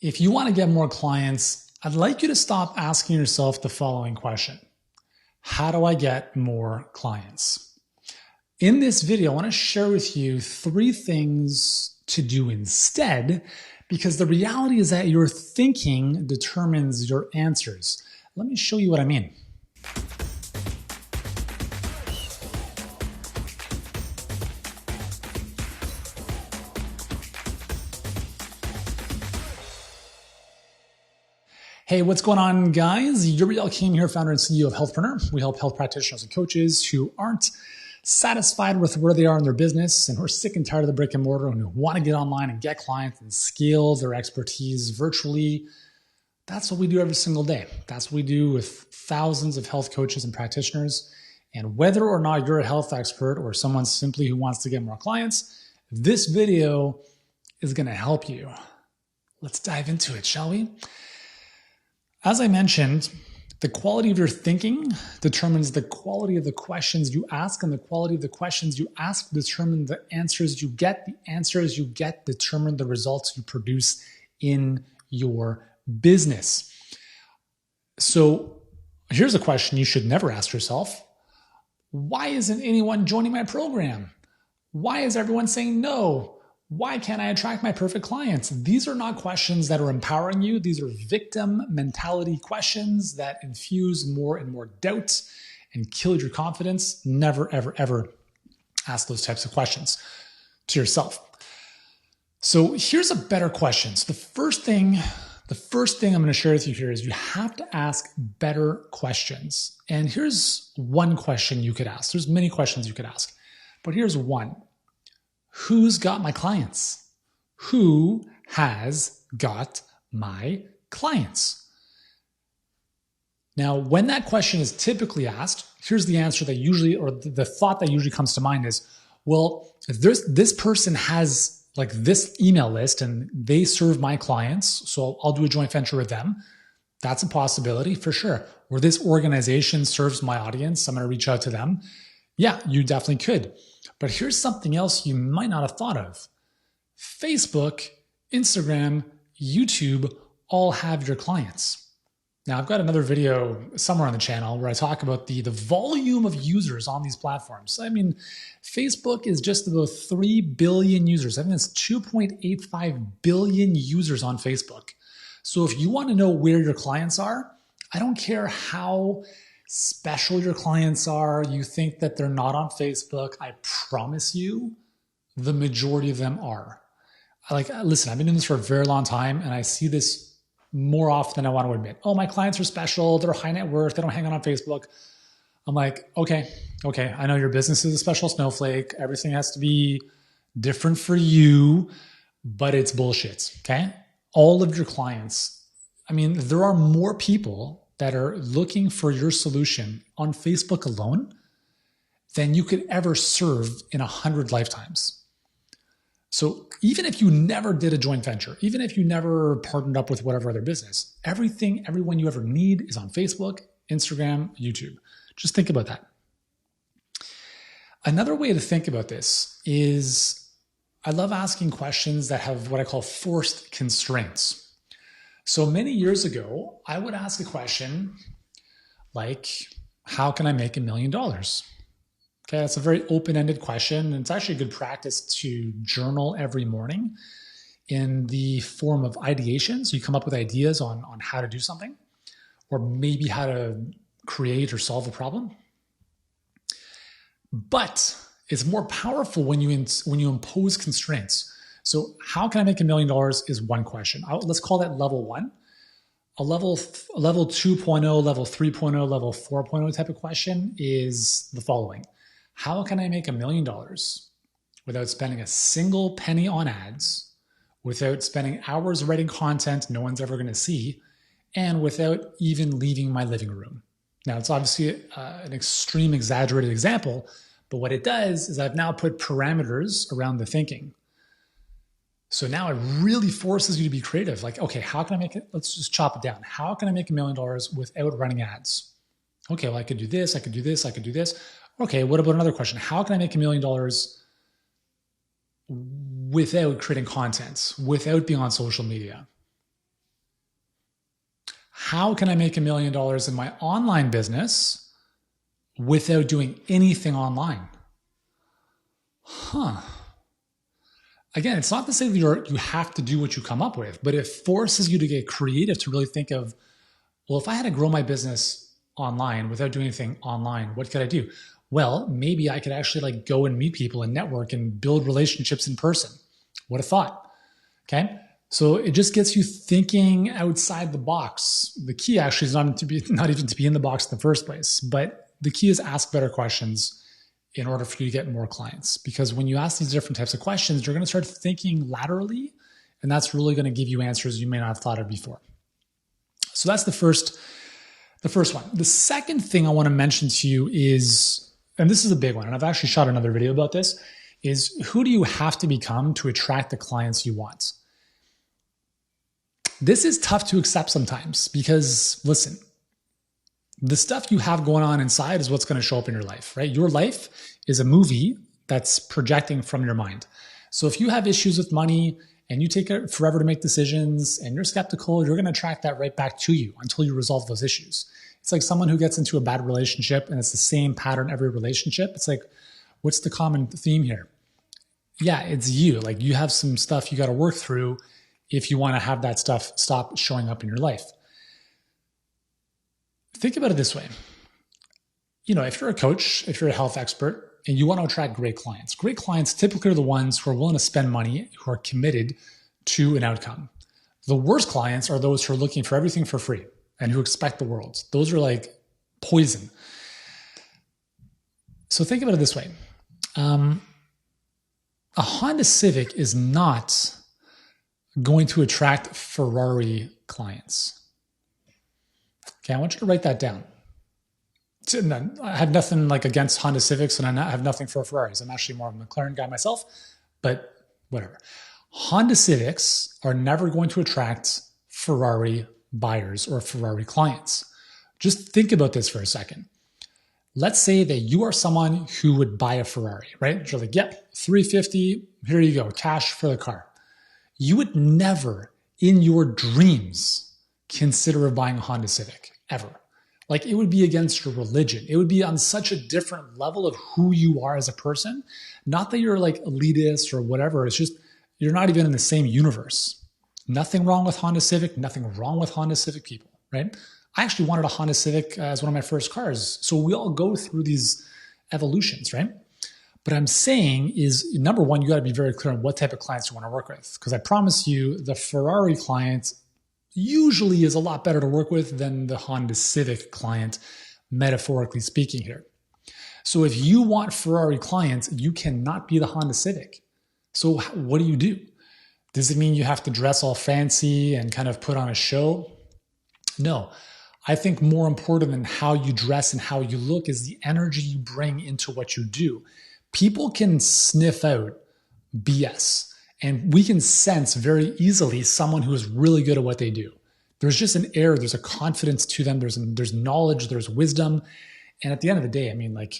If you want to get more clients, I'd like you to stop asking yourself the following question. How do I get more clients? In this video, I want to share with you 3 things to do instead, because the reality is that your thinking determines your answers. Let me show you what I mean. Hey, what's going on, guys? Yuri Elkaim here, founder and CEO of Healthpreneur. We help health practitioners and coaches who aren't satisfied with where they are in their business and who are sick and tired of the brick and mortar and who want to get online and get clients and scale their expertise virtually. That's what we do every single day. That's what we do with thousands of health coaches and practitioners. And whether or not you're a health expert or someone simply who wants to get more clients, this video is going to help you. Let's dive into it, shall we? As I mentioned, the quality of your thinking determines the quality of the questions you ask, and the quality of the questions you ask determine the answers you get. The answers you get determine the results you produce in your business. So here's a question you should never ask yourself. Why isn't anyone joining my program? Why is everyone saying no? Why can't I attract my perfect clients? These are not questions that are empowering you. These are victim mentality questions that infuse more and more doubt and kill your confidence. Never, ever, ever ask those types of questions to yourself. So here's a better question. So the first thing I'm going to share with you here is you have to ask better questions. And here's one question you could ask. There's many questions you could ask, but here's one. Who's got my clients? Who has got my clients? Like when that question is typically asked, here's the answer that usually, or the thought that usually comes to mind is, well, if this person has like this email list and they serve my clients, so I'll do a joint venture with them. That's a possibility for sure. Or this organization serves my audience, I'm going to reach out to them. Yeah, you definitely could. But here's something else you might not have thought of. Facebook, Instagram, YouTube all have your clients. Now, I've got another video somewhere on the channel where I talk about the volume of users on these platforms. I mean, Facebook is just about 3 billion users. I think it's 2.85 billion users on Facebook. So if you want to know where your clients are, I don't care how special your clients are, you think that they're not on Facebook, I promise you, the majority of them are. Listen, I've been doing this for a very long time and I see this more often than I want to admit. Oh, my clients are special, they're high net worth, they don't hang out on Facebook. I'm like, okay, I know your business is a special snowflake, everything has to be different for you, but it's bullshit, okay? All of your clients, I mean, there are more people that are looking for your solution on Facebook alone than you could ever serve in 100 lifetimes. So even if you never did a joint venture, even if you never partnered up with whatever other business, everyone you ever need is on Facebook, Instagram, YouTube. Just think about that. Another way to think about this is I love asking questions that have what I call forced constraints. So many years ago, I would ask a question like, how can I make $1 million? Okay, that's a very open-ended question. And it's actually a good practice to journal every morning in the form of ideation. So you come up with ideas on how to do something, or maybe how to create or solve a problem. But it's more powerful when you impose constraints. So how can I make $1 million is one question. Let's call that level 1. A level 2.0, level 3.0, level 4.0 type of question is the following. How can I make $1 million without spending a single penny on ads, without spending hours writing content no one's ever going to see, and without even leaving my living room? Now, it's obviously an extreme exaggerated example, but what it does is I've now put parameters around the thinking. So now it really forces you to be creative. Like, okay, how can I make it? Let's just chop it down. How can I make $1 million without running ads? Okay, well, I could do this, I could do this, I could do this. Okay, what about another question? How can I make $1 million without creating content, without being on social media? how can I make $1 million in my online business without doing anything online? Again, it's not to say that you have to do what you come up with, but it forces you to get creative, to really think of, well, if I had to grow my business online without doing anything online, what could I do? Well, maybe I could actually like go and meet people and network and build relationships in person. What a thought. Okay. So it just gets you thinking outside the box. The key actually is not even to be in the box in the first place, but the key is ask better questions in order for you to get more clients. Because when you ask these different types of questions, you're going to start thinking laterally, and that's really going to give you answers you may not have thought of before. So that's the first one. The second thing I want to mention to you is, and this is a big one, and I've actually shot another video about this, is who do you have to become to attract the clients you want? This is tough to accept sometimes because, listen, the stuff you have going on inside is what's going to show up in your life, right? Your life is a movie that's projecting from your mind. So if you have issues with money and you take it forever to make decisions and you're skeptical, you're going to attract that right back to you until you resolve those issues. It's like someone who gets into a bad relationship and it's the same pattern every relationship. It's like, what's the common theme here? Yeah, it's you. Like you have some stuff you got to work through if you want to have that stuff stop showing up in your life. Think about it this way. If you're a coach, if you're a health expert, and you want to attract great clients typically are the ones who are willing to spend money, who are committed to an outcome. The worst clients are those who are looking for everything for free and who expect the world. Those are like poison. So think about it this way. A Honda Civic is not going to attract Ferrari clients. Okay, I want you to write that down. I have nothing like against Honda Civics, and I have nothing for Ferraris. I'm actually more of a McLaren guy myself, but whatever. Honda Civics are never going to attract Ferrari buyers or Ferrari clients. Just think about this for a second. Let's say that you are someone who would buy a Ferrari, right? You're like, yep, $350, here you go, cash for the car. You would never in your dreams consider buying a Honda Civic, ever. Like it would be against your religion. It would be on such a different level of who you are as a person. Not that you're like elitist or whatever. It's just, you're not even in the same universe. Nothing wrong with Honda Civic, nothing wrong with Honda Civic people, right? I actually wanted a Honda Civic as one of my first cars. So we all go through these evolutions, right? But I'm saying is, number one, you got to be very clear on what type of clients you want to work with. Because I promise you, the Ferrari client usually is a lot better to work with than the Honda Civic client, metaphorically speaking here. So if you want Ferrari clients, you cannot be the Honda Civic. So what do? Does it mean you have to dress all fancy and kind of put on a show? No. I think more important than how you dress and how you look is the energy you bring into what you do. People can sniff out BS, and we can sense very easily someone who is really good at what they do. There's just an air, there's a confidence to them, there's knowledge, there's wisdom. And at the end of the day, I mean, like,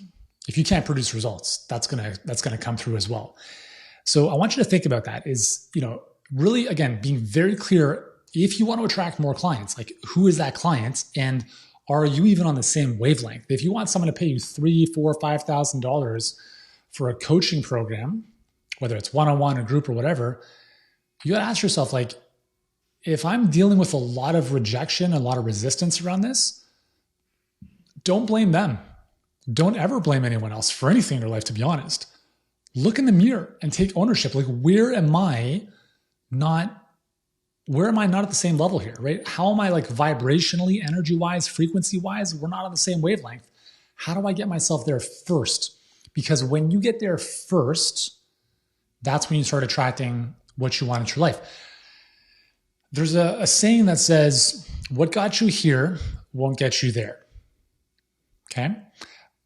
if you can't produce results, that's gonna come through as well. So I want you to think about that is, really, again, being very clear. If you want to attract more clients, like who is that client? And are you even on the same wavelength? If you want someone to pay you $3,000, $4,000, $5,000 for a coaching program, whether it's one-on-one, a group or whatever, you got to ask yourself, like, if I'm dealing with a lot of rejection, a lot of resistance around this, don't blame them. Don't ever blame anyone else for anything in your life, to be honest. Look in the mirror and take ownership. Like, where am I not at the same level here, right? How am I like vibrationally, energy-wise, frequency-wise? We're not on the same wavelength. How do I get myself there first? Because when you get there first, that's when you start attracting what you want in your life. There's a saying that says, what got you here won't get you there. Okay?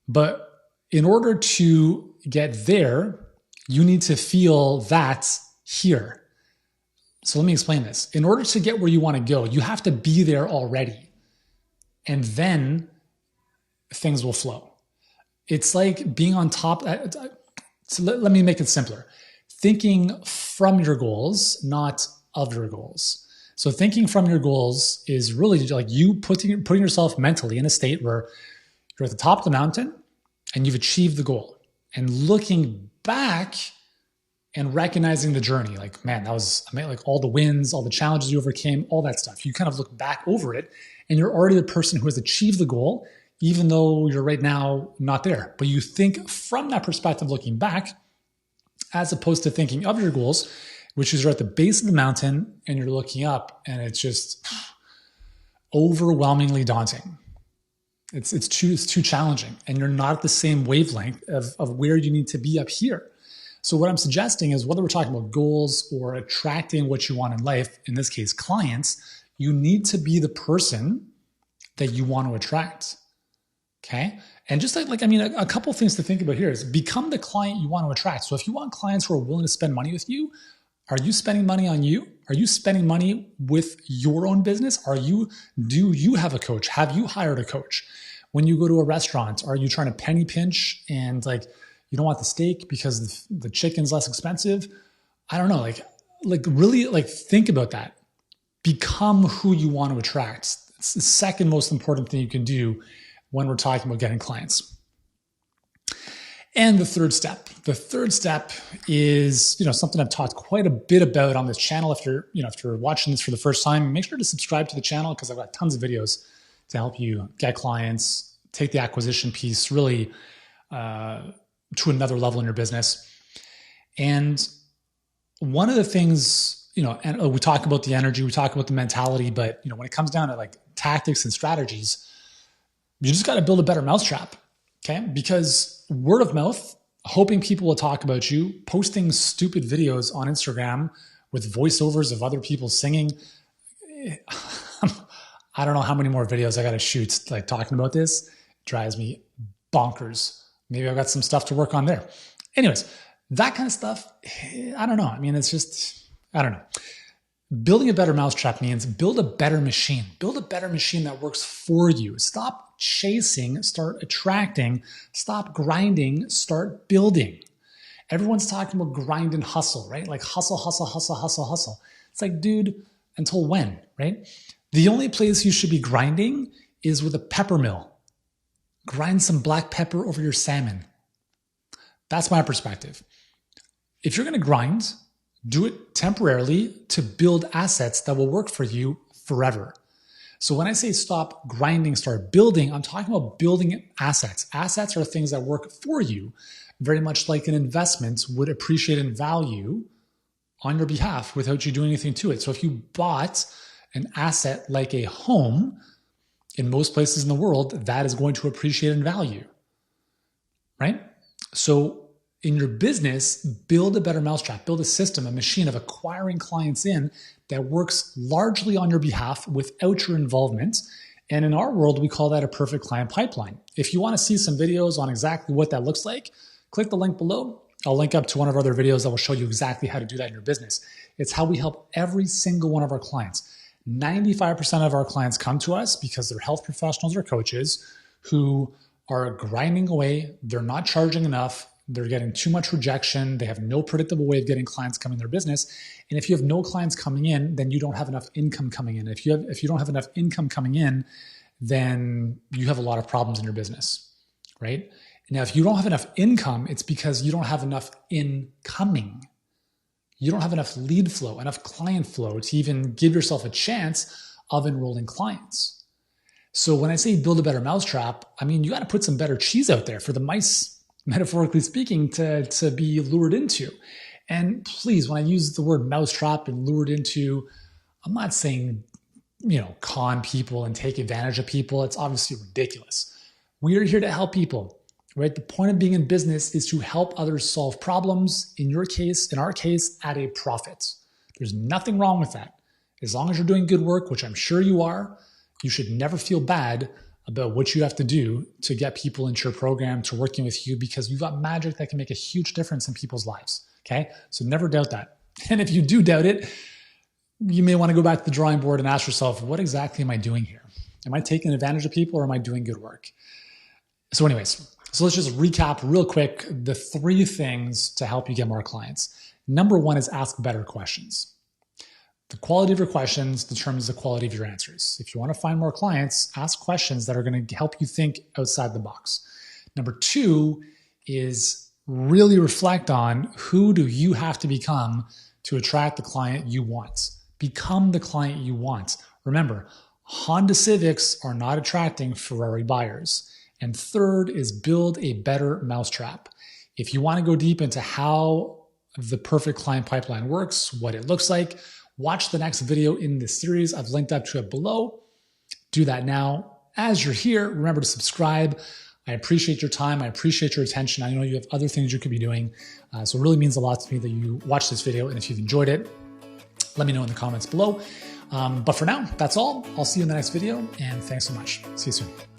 But in order to get there, you need to feel that here. So let me explain this. In order to get where you want to go, you have to be there already. And then things will flow. It's like being on top. So let me make it simpler. Thinking from your goals, not of your goals. So thinking from your goals is really like you putting yourself mentally in a state where you're at the top of the mountain and you've achieved the goal, and looking back and recognizing the journey. Like, man, that was like all the wins, all the challenges you overcame, all that stuff. You kind of look back over it and you're already the person who has achieved the goal, even though you're right now not there. But you think from that perspective, looking back, as opposed to thinking of your goals, which is you're at the base of the mountain and you're looking up and it's just overwhelmingly daunting. It's too challenging, and you're not at the same wavelength of where you need to be up here. So what I'm suggesting is, whether we're talking about goals or attracting what you want in life, in this case, clients, you need to be the person that you want to attract. Okay. And just a couple of things to think about here is become the client you want to attract. So if you want clients who are willing to spend money with you, are you spending money on you? Are you spending money with your own business? Do you have a coach? Have you hired a coach? When you go to a restaurant, are you trying to penny pinch and you don't want the steak because the chicken's less expensive? I don't know. Really think about that. Become who you want to attract. It's the second most important thing you can do when we're talking about getting clients. And the third step is, something I've talked quite a bit about on this channel. If you're watching this for the first time, make sure to subscribe to the channel, because I've got tons of videos to help you get clients, take the acquisition piece really to another level in your business. And one of the things, and we talk about the energy, we talk about the mentality, but when it comes down to tactics and strategies, you just got to build a better mousetrap. Okay. Because word of mouth, hoping people will talk about you, posting stupid videos on Instagram with voiceovers of other people singing. I don't know how many more videos I got to shoot talking about this. It drives me bonkers. Maybe I've got some stuff to work on there. Anyways, that kind of stuff, I don't know. I don't know. Building a better mousetrap means build a better machine. Build a better machine that works for you. Stop chasing, start attracting. Stop grinding, start building. Everyone's talking about grind and hustle, right? Hustle, hustle, hustle, hustle, hustle. It's dude, until when, right? The only place you should be grinding is with a pepper mill. Grind some black pepper over your salmon. That's my perspective. If you're going to grind, do it temporarily to build assets that will work for you forever. So when I say stop grinding, start building, I'm talking about building assets. Assets are things that work for you, very much like an investment would appreciate in value on your behalf without you doing anything to it. So if you bought an asset like a home, in most places in the world, that is going to appreciate in value, right? So in your business, build a better mousetrap, build a system, a machine of acquiring clients in that works largely on your behalf without your involvement. And in our world, we call that a perfect client pipeline. If you want to see some videos on exactly what that looks like, click the link below. I'll link up to one of our other videos that will show you exactly how to do that in your business. It's how we help every single one of our clients. 95% of our clients come to us because they're health professionals or coaches who are grinding away. They're not charging enough. They're getting too much rejection. They have no predictable way of getting clients coming in their business. And if you have no clients coming in, then you don't have enough income coming in. If you don't have enough income coming in, then you have a lot of problems in your business, right? Now, if you don't have enough income, it's because you don't have enough incoming. You don't have enough lead flow, enough client flow to even give yourself a chance of enrolling clients. So when I say build a better mousetrap, you got to put some better cheese out there for the mice, metaphorically speaking, to be lured into. And please, when I use the word mousetrap and lured into, I'm not saying, con people and take advantage of people. It's obviously ridiculous. We are here to help people, right? The point of being in business is to help others solve problems, in our case, at a profit. There's nothing wrong with that. As long as you're doing good work, which I'm sure you are, you should never feel bad about what you have to do to get people into your program, to working with you, because you've got magic that can make a huge difference in people's lives. Okay. So never doubt that. And if you do doubt it, you may want to go back to the drawing board and ask yourself, what exactly am I doing here? Am I taking advantage of people, or am I doing good work? So anyways, let's just recap real quick the 3 things to help you get more clients. Number 1 is ask better questions. The quality of your questions determines the quality of your answers. If you want to find more clients, ask questions that are going to help you think outside the box. Number 2 is really reflect on who do you have to become to attract the client you want. Become the client you want. Remember, Honda Civics are not attracting Ferrari buyers. And 3rd is build a better mousetrap. If you want to go deep into how the perfect client pipeline works, what it looks like, watch the next video in this series. I've linked up to it below. Do that now. As you're here, remember to subscribe. I appreciate your time. I appreciate your attention. I know you have other things you could be doing. So it really means a lot to me that you watch this video. And if you've enjoyed it, let me know in the comments below. But for now, that's all. I'll see you in the next video. And thanks so much. See you soon.